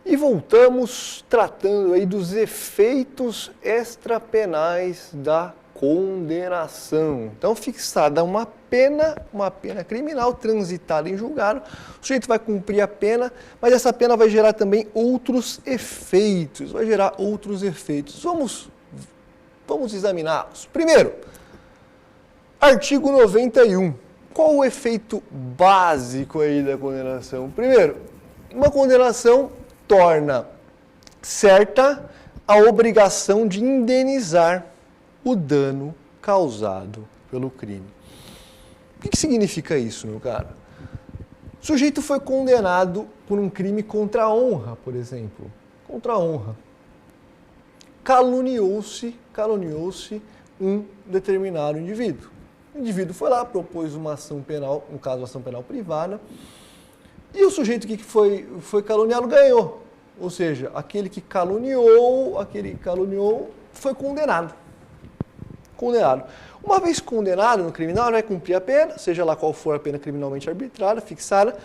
E voltamos tratando aí dos efeitos extrapenais da condenação. Então, fixada uma pena criminal transitada em julgado, o sujeito vai cumprir a pena, mas essa pena vai gerar também outros efeitos, Vamos examiná-los. Primeiro, artigo 91. Qual o efeito básico aí da condenação? Primeiro, uma condenação torna certa a obrigação de indenizar o dano causado pelo crime. O que significa isso, meu cara? O sujeito foi condenado por um crime contra a honra, por exemplo. Contra a honra. Caluniou-se um determinado indivíduo. O indivíduo foi lá, propôs uma ação penal, no caso, ação penal privada, e o sujeito que foi caluniado ganhou. Ou seja, aquele que caluniou foi condenado. Uma vez condenado no criminal, vai cumprir a pena, seja lá qual for a pena criminalmente arbitrada, fixada,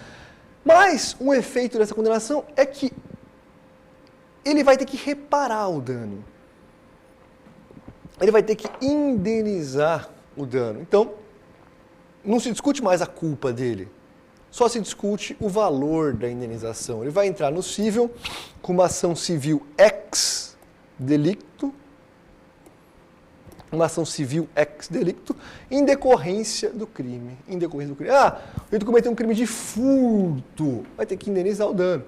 mas um efeito dessa condenação é que ele vai ter que reparar o dano. Ele vai ter que indenizar o dano. Então, não se discute mais a culpa dele, só se discute o valor da indenização. Ele vai entrar no cível com uma ação civil ex delicto, em decorrência do crime. Ele cometeu um crime de furto, vai ter que indenizar o dano.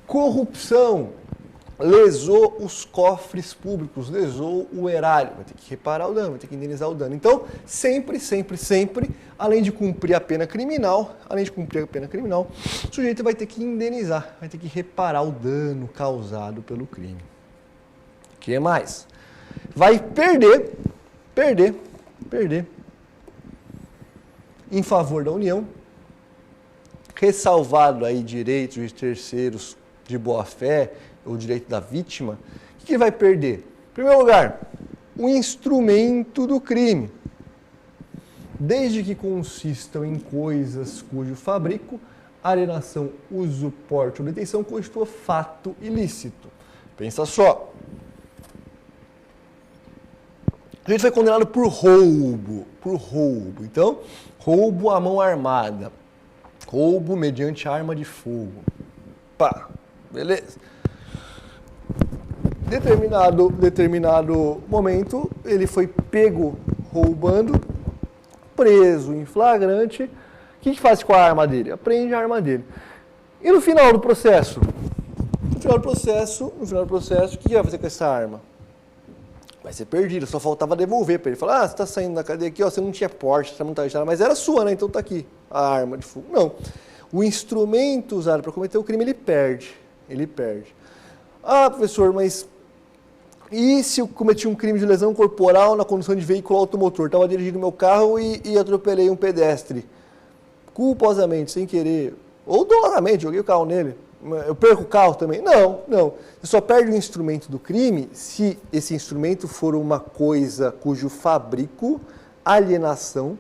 Corrupção, lesou os cofres públicos, lesou o erário, vai ter que reparar o dano, vai ter que indenizar o dano. Então, sempre, além de cumprir a pena criminal, o sujeito vai ter que indenizar, vai ter que reparar o dano causado pelo crime. O que mais? Vai perder em favor da União, ressalvado aí direitos de terceiros de boa-fé, o direito da vítima. O que ele vai perder? Em primeiro lugar, o instrumento do crime, desde que consistam em coisas cujo fabrico, alienação, uso, porte ou detenção constitua fato ilícito. Pensa só. A gente foi condenado por roubo. Então, roubo à mão armada. Roubo mediante arma de fogo. Pá, beleza. Determinado momento, ele foi pego roubando, preso em flagrante. O que faz com a arma dele? Apreende a arma dele. E no final do processo? No final do processo, o que vai fazer com essa arma? Vai ser perdida, só faltava devolver para ele. Falar, você está saindo da cadeia aqui, você não tinha porte, você não está registrado, mas era sua, né? Então está aqui a arma de fogo. Não. O instrumento usado para cometer o crime, ele perde. Ah, professor, mas e se eu cometi um crime de lesão corporal na condução de veículo automotor? Estava dirigindo meu carro e atropelei um pedestre. Culposamente, sem querer, ou dolosamente, joguei o carro nele. Eu perco o carro também? Não. Você só perde o instrumento do crime se esse instrumento for uma coisa cujo fabrico, alienação,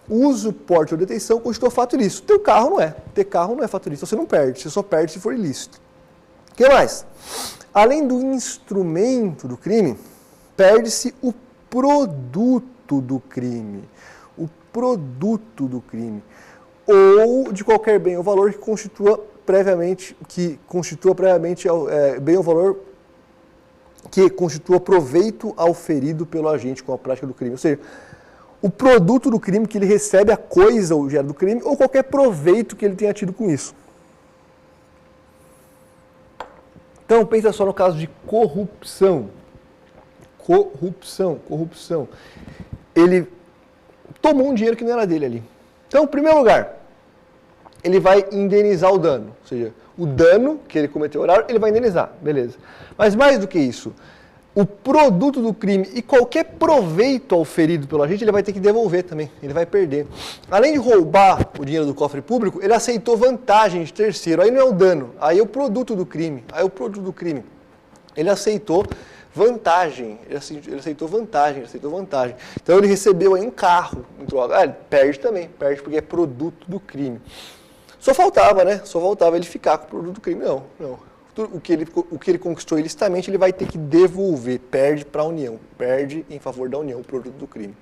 uso, porte ou detenção constitua fato ilícito. Teu carro não é. Ter carro não é fato ilícito. Você não perde. Você só perde se for ilícito. O que mais? Além do instrumento do crime, perde-se o produto do crime. Ou de qualquer bem ou valor que constitua previamente bem ou valor que constitua proveito ao ferido pelo agente com a prática do crime. Ou seja, o produto do crime que ele recebe, a coisa ou objeto do crime, ou qualquer proveito que ele tenha tido com isso. Então, pensa só no caso de corrupção. Ele tomou um dinheiro que não era dele ali. Então, em primeiro lugar, ele vai indenizar o dano. Ou seja, o dano que ele cometeu horário, ele vai indenizar. Beleza. Mas mais do que isso, o produto do crime e qualquer proveito ao ferido pelo agente, ele vai ter que devolver também. Ele vai perder. Além de roubar o dinheiro do cofre público, ele aceitou vantagem de terceiro. Aí não é o dano, aí é o produto do crime. Ele aceitou vantagem. Então ele recebeu aí um carro em troca. Ele perde também. Perde porque é produto do crime. Só faltava ele ficar com o produto do crime. Não. o que ele conquistou ilicitamente, ele vai ter que devolver, perde para a União, perde em favor da União o produto do crime.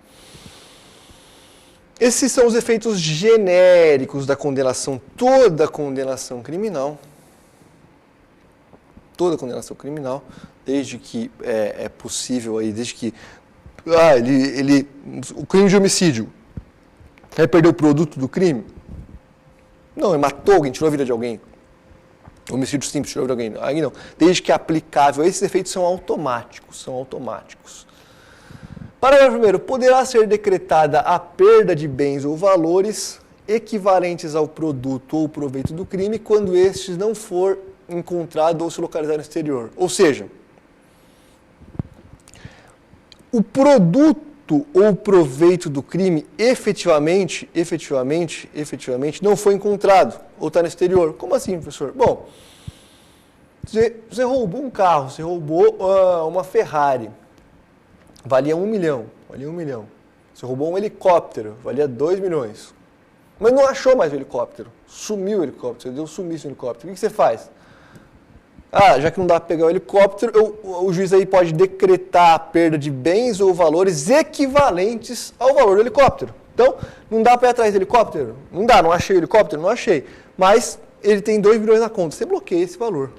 Esses são os efeitos genéricos da condenação. Toda condenação criminal, desde que é possível, aí, desde que o crime de homicídio, ele perdeu o produto do crime? Não, ele matou alguém, tirou a vida de alguém. Homicídio simples, tirou a vida de alguém. Aí não. Desde que é aplicável, esses efeitos são automáticos. Parágrafo 1º. Poderá ser decretada a perda de bens ou valores equivalentes ao produto ou proveito do crime quando estes não for encontrado ou se localizar no exterior. Ou seja, o produto ou proveito do crime efetivamente não foi encontrado ou está no exterior. Como assim, professor? Bom, você roubou um carro, você roubou uma Ferrari, valia 1 milhão, Você roubou um helicóptero, valia 2 milhões. Mas não achou mais o helicóptero, sumiu o helicóptero, você deu sumiço no helicóptero. O que você faz? Já que não dá para pegar o helicóptero, o juiz aí pode decretar a perda de bens ou valores equivalentes ao valor do helicóptero. Então, não dá para ir atrás do helicóptero? Não dá, não achei o helicóptero? Não achei. Mas ele tem 2 milhões na conta. Você bloqueia esse valor.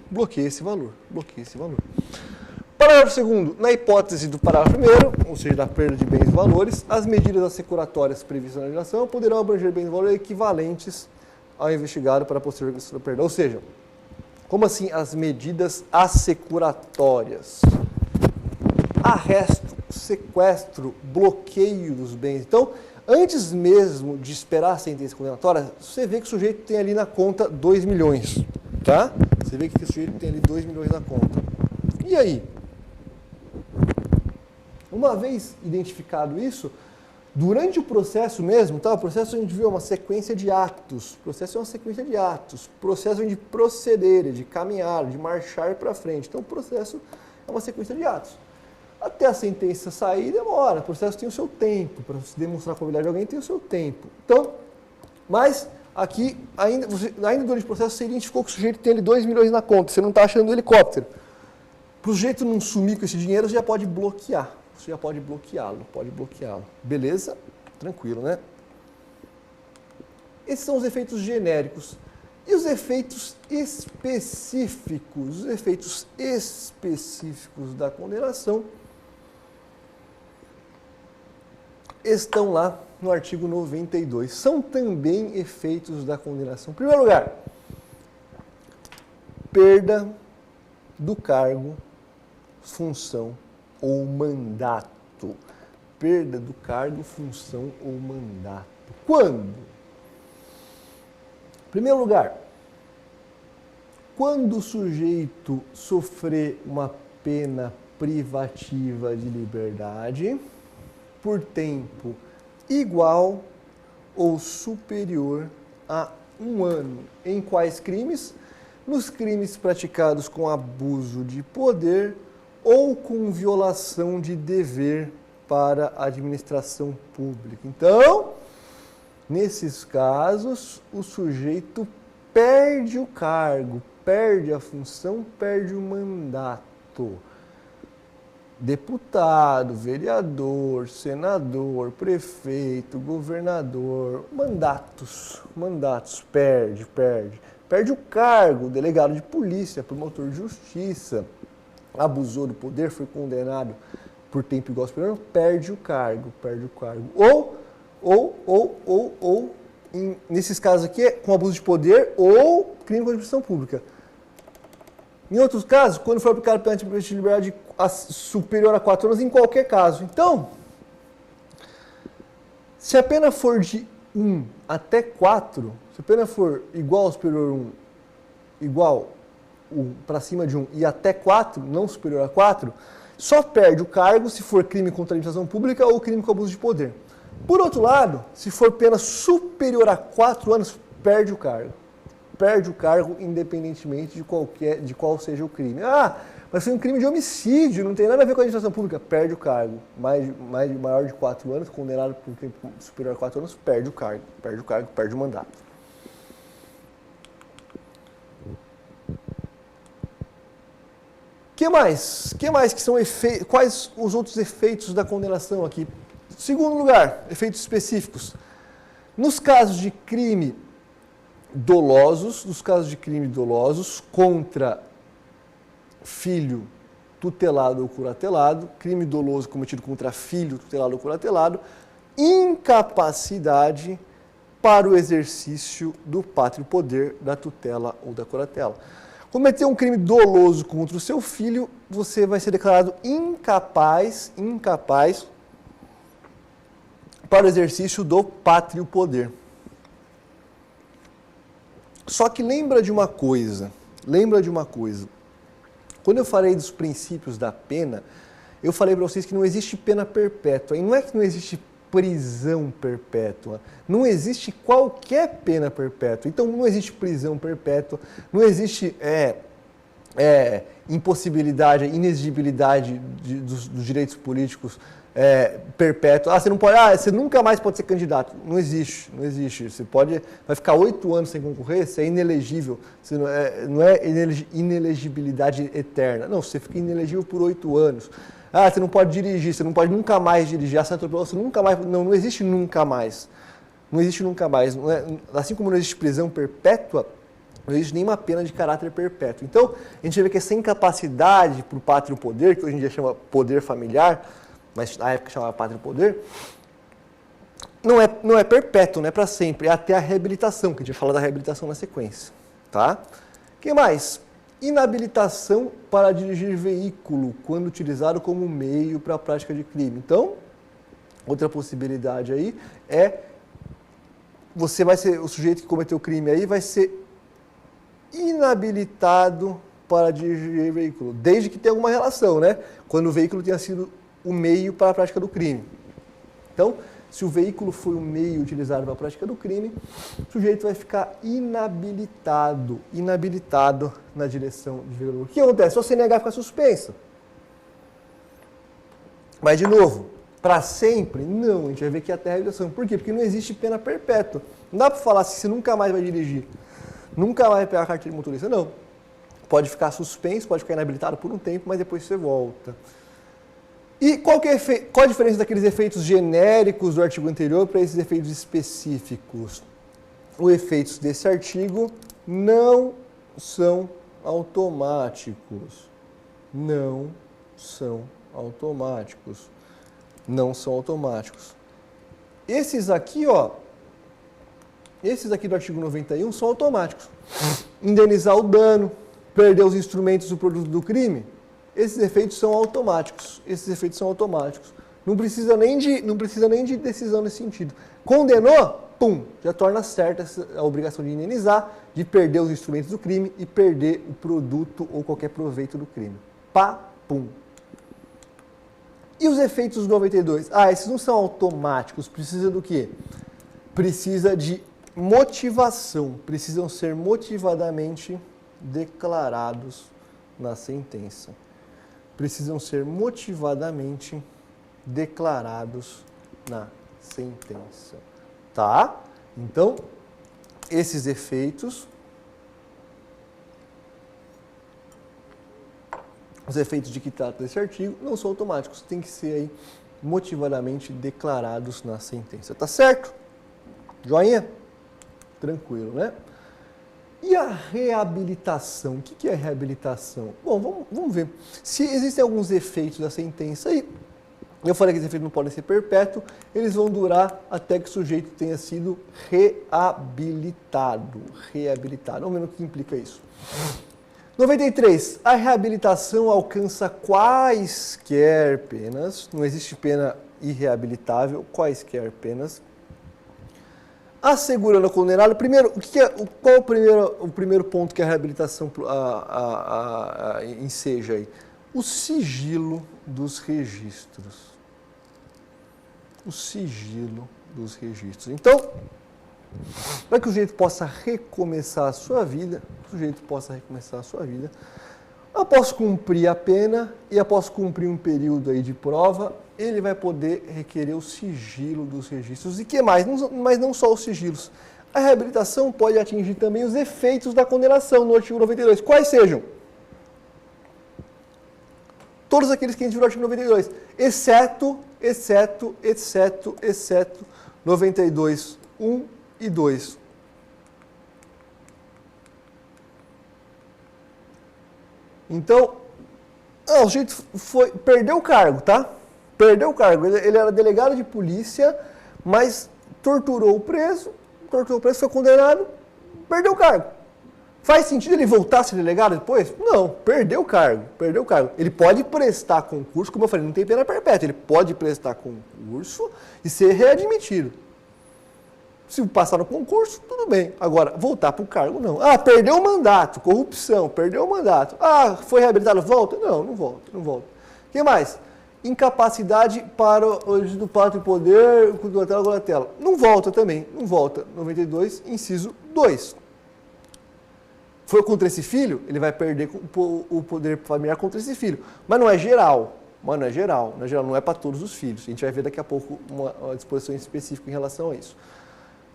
Parágrafo 2º. Na hipótese do parágrafo 1º, ou seja, da perda de bens e valores, as medidas assecuratórias previstas na legislação poderão abranger bens e valores equivalentes ao investigado para posterior perda. Ou seja, como assim as medidas assecuratórias? Arresto, sequestro, bloqueio dos bens. Então, antes mesmo de esperar a sentença condenatória, você vê que o sujeito tem ali na conta 2 milhões, tá? Você vê que o sujeito tem ali 2 milhões na conta. E aí? Uma vez identificado isso, durante o processo mesmo, tá? O processo a gente viu uma sequência de atos. O processo é uma sequência de atos. O processo vem de proceder, de caminhar, de marchar para frente. Então, o processo é uma sequência de atos. Até a sentença sair, demora. O processo tem o seu tempo. Para se demonstrar a probabilidade de alguém, tem o seu tempo. Então, mas aqui, ainda durante o processo, você identificou que o sujeito tem ali 2 milhões na conta. Você não está achando o helicóptero. Para o sujeito não sumir com esse dinheiro, você já pode bloquear. Você já pode bloqueá-lo, Beleza? Tranquilo, né? Esses são os efeitos genéricos. E os efeitos específicos? Os efeitos específicos da condenação estão lá no artigo 92. São também efeitos da condenação. Em primeiro lugar, perda do cargo, função ou mandato. Perda do cargo, função ou mandato. Quando? Em primeiro lugar, quando o sujeito sofrer uma pena privativa de liberdade por tempo igual ou superior a 1 ano. Em quais crimes? Nos crimes praticados com abuso de poder ou com violação de dever para a administração pública. Então, nesses casos, o sujeito perde o cargo, perde a função, perde o mandato. Deputado, vereador, senador, prefeito, governador, mandatos, perde. Perde o cargo, delegado de polícia, promotor de justiça, abusou do poder, foi condenado por tempo igual ao superior, perde o cargo. Ou nesses casos aqui, com abuso de poder ou crime contra a administração pública. Em outros casos, quando for aplicado pena de liberdade superior a 4 anos, em qualquer caso. Então, se a pena for de 1 até 4, se a pena for igual ou superior a 1, igual para cima de 1 e até 4, não superior a 4, só perde o cargo se for crime contra a administração pública ou crime com abuso de poder. Por outro lado, se for pena superior a 4 anos, perde o cargo. Perde o cargo independentemente de qual seja o crime. Mas foi um crime de homicídio, não tem nada a ver com a administração pública. Perde o cargo. Maior de 4 anos, condenado por um crime superior a 4 anos, perde o cargo, perde o mandato. Que mais? Que são efeitos? Quais os outros efeitos da condenação aqui? Segundo lugar, efeitos específicos. Nos casos de crime dolosos, contra filho tutelado ou curatelado, crime doloso cometido contra filho tutelado ou curatelado, incapacidade para o exercício do pátrio poder da tutela ou da curatela. Cometer um crime doloso contra o seu filho, você vai ser declarado incapaz para o exercício do pátrio poder. Só que lembra de uma coisa. Quando eu falei dos princípios da pena, eu falei para vocês que não existe pena perpétua. E não é que não existe prisão perpétua. Não existe qualquer pena perpétua. Então não existe prisão perpétua, não existe impossibilidade, inexigibilidade dos direitos políticos perpétua. Você não pode, você nunca mais pode ser candidato. Não existe. Você vai ficar 8 anos sem concorrer, você é inelegível. Você não é inelegibilidade eterna. Não, você fica inelegível por 8 anos. Você não pode dirigir, você não pode nunca mais dirigir. Você nunca mais. Não existe nunca mais. Não existe nunca mais. Não é, assim como não existe prisão perpétua, não existe nenhuma pena de caráter perpétuo. Então, a gente vê que essa incapacidade para o pátrio poder, que hoje em dia chama poder familiar, mas na época chamava pátrio poder, não é perpétuo, não é para sempre, é até a reabilitação, que a gente vai falar da reabilitação na sequência. Tá? O que mais? Inabilitação para dirigir veículo, quando utilizado como meio para a prática de crime. Então, outra possibilidade aí é você vai ser, o sujeito que cometeu o crime aí vai ser inabilitado para dirigir veículo, desde que tenha alguma relação, né? Quando o veículo tenha sido o meio para a prática do crime. Então, se o veículo foi o meio utilizado para a prática do crime, o sujeito vai ficar inabilitado na direção de veículo. O que acontece? Se você negar, fica suspensa. Mas, de novo, para sempre? Não, a gente vai ver que é até a reabilitação. Por quê? Porque não existe pena perpétua. Não dá para falar assim, você nunca mais vai dirigir, nunca mais vai pegar a carteira de motorista. Não. Pode ficar suspenso, pode ficar inabilitado por um tempo, mas depois você volta. E qual a diferença daqueles efeitos genéricos do artigo anterior para esses efeitos específicos? Os efeitos desse artigo não são automáticos. Não são automáticos. Esses aqui do artigo 91 são automáticos. Indenizar o dano, perder os instrumentos do produto do crime, esses efeitos são automáticos. Não precisa nem de decisão nesse sentido. Condenou, pum, já torna certa a obrigação de indenizar, de perder os instrumentos do crime e perder o produto ou qualquer proveito do crime. Pum. E os efeitos do 92? Esses não são automáticos. Precisa do quê? Precisa de motivação. Precisam ser motivadamente declarados na sentença. Tá? Então, esses efeitos, os efeitos de que trata desse artigo, não são automáticos, tem que ser aí motivadamente declarados na sentença. Tá certo? Joinha? Tranquilo, né? E a reabilitação? O que é reabilitação? Bom, vamos ver. Se existem alguns efeitos da sentença aí, eu falei que esses efeitos não podem ser perpétuos, eles vão durar até que o sujeito tenha sido reabilitado. Vamos ver o que implica isso. 93. A reabilitação alcança quaisquer penas, não existe pena irreabilitável, quaisquer penas, assegurando ao condenado. Primeiro, qual é o primeiro ponto que a reabilitação enseja aí? O sigilo dos registros. Então, para que o sujeito possa recomeçar a sua vida, após cumprir a pena e após cumprir um período aí de prova, ele vai poder requerer o sigilo dos registros. E que mais? Mas não só os sigilos. A reabilitação pode atingir também os efeitos da condenação no artigo 92. Quais sejam? todos aqueles que a gente viu no artigo 92, exceto 92, 1 e 2. Então, o sujeito perdeu o cargo, tá? Perdeu o cargo. Ele era delegado de polícia, mas torturou o preso, foi condenado, perdeu o cargo. Faz sentido ele voltar a ser delegado depois? Não, perdeu o cargo. Ele pode prestar concurso, como eu falei, não tem pena perpétua, ele pode prestar concurso e ser readmitido. Se passar no concurso, tudo bem. Agora, voltar para o cargo, não. Perdeu o mandato, corrupção, perdeu o mandato. Foi reabilitado, volta? Não volta. O que mais? Incapacidade para o do pátrio poder, com tela. Não volta também, 92, inciso 2. Foi contra esse filho, ele vai perder o poder familiar contra esse filho. Mas não é geral. Não é para todos os filhos. A gente vai ver daqui a pouco uma disposição específica em relação a isso.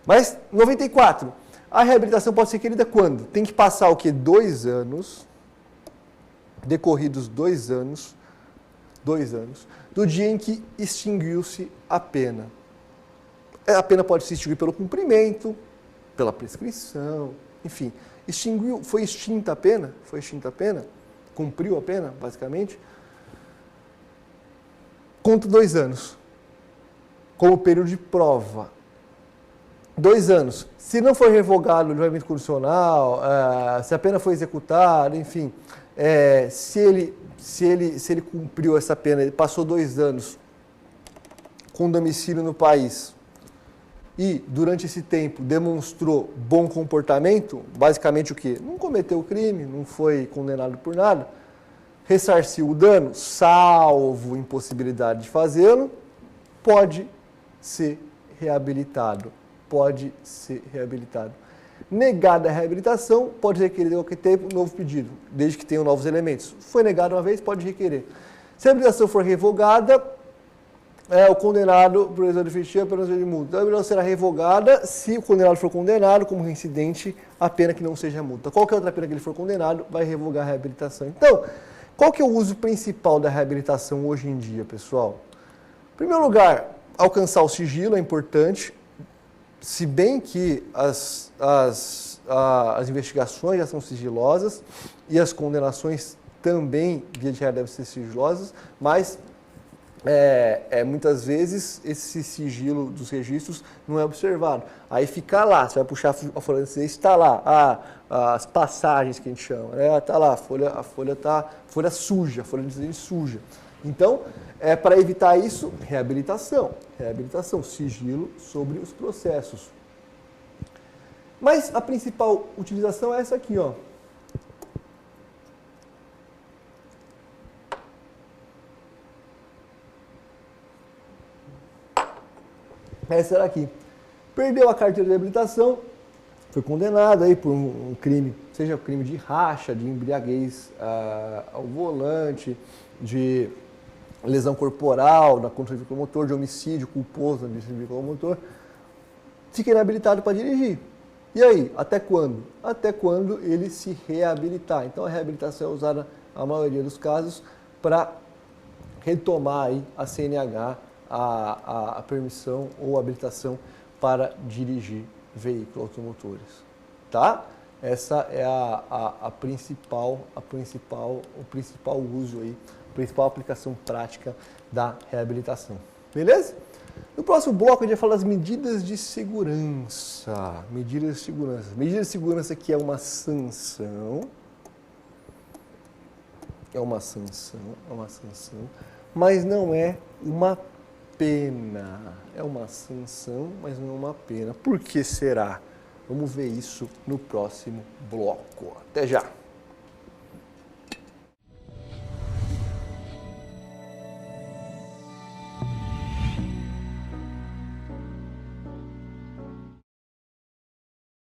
Mas, 94, a reabilitação pode ser requerida quando? Tem que passar o quê? 2 anos, decorridos 2 anos, do dia em que extinguiu-se a pena. A pena pode se extinguir pelo cumprimento, pela prescrição, enfim. Foi extinta a pena, cumpriu a pena, basicamente, conta 2 anos, como período de prova. 2 anos. Se não for revogado o julgamento condicional, se a pena foi executada, enfim, se ele cumpriu essa pena, ele passou 2 anos com domicílio no país e, durante esse tempo, demonstrou bom comportamento, basicamente o quê? Não cometeu crime, não foi condenado por nada, ressarciu o dano, salvo impossibilidade de fazê-lo, pode ser reabilitado. Negada a reabilitação, pode requerer a qualquer tempo um novo pedido, desde que tenham novos elementos. Foi negado uma vez, pode requerer. Se a reabilitação for revogada, o condenado por lesão definitiva pela de multa. A reabilitação será revogada se o condenado for condenado como reincidente, a pena que não seja multa. Qualquer outra pena que ele for condenado, vai revogar a reabilitação. Então, qual que é o uso principal da reabilitação hoje em dia, pessoal? Em primeiro lugar, alcançar o sigilo é importante. Se bem que as investigações já são sigilosas e as condenações também, via de regra, devem ser sigilosas, mas muitas vezes esse sigilo dos registros não é observado. Aí fica lá, você vai puxar a folha de incidência, está lá, as passagens que a gente chama, está lá, a folha suja, a folha de incidência suja. Então, para evitar isso, reabilitação, sigilo sobre os processos. Mas a principal utilização é essa aqui, ó. Essa era aqui. Perdeu a carteira de reabilitação, foi condenado aí por um crime, seja crime de racha, de embriaguez ao volante, de lesão corporal na condução do veículo motor, de homicídio culposo na condução do veículo motor, fica inabilitado para dirigir. E aí, até quando? Até quando ele se reabilitar. Então, a reabilitação é usada, na maioria dos casos, para retomar aí a CNH, a permissão ou habilitação para dirigir veículos automotores. Tá? Essa é o principal uso aí, a principal aplicação prática da reabilitação. Beleza? No próximo bloco a gente vai falar das medidas de segurança. Medidas de segurança que é uma sanção. Mas não é uma pena. É uma sanção, mas não é uma pena. Por que será? Vamos ver isso no próximo bloco. Até já!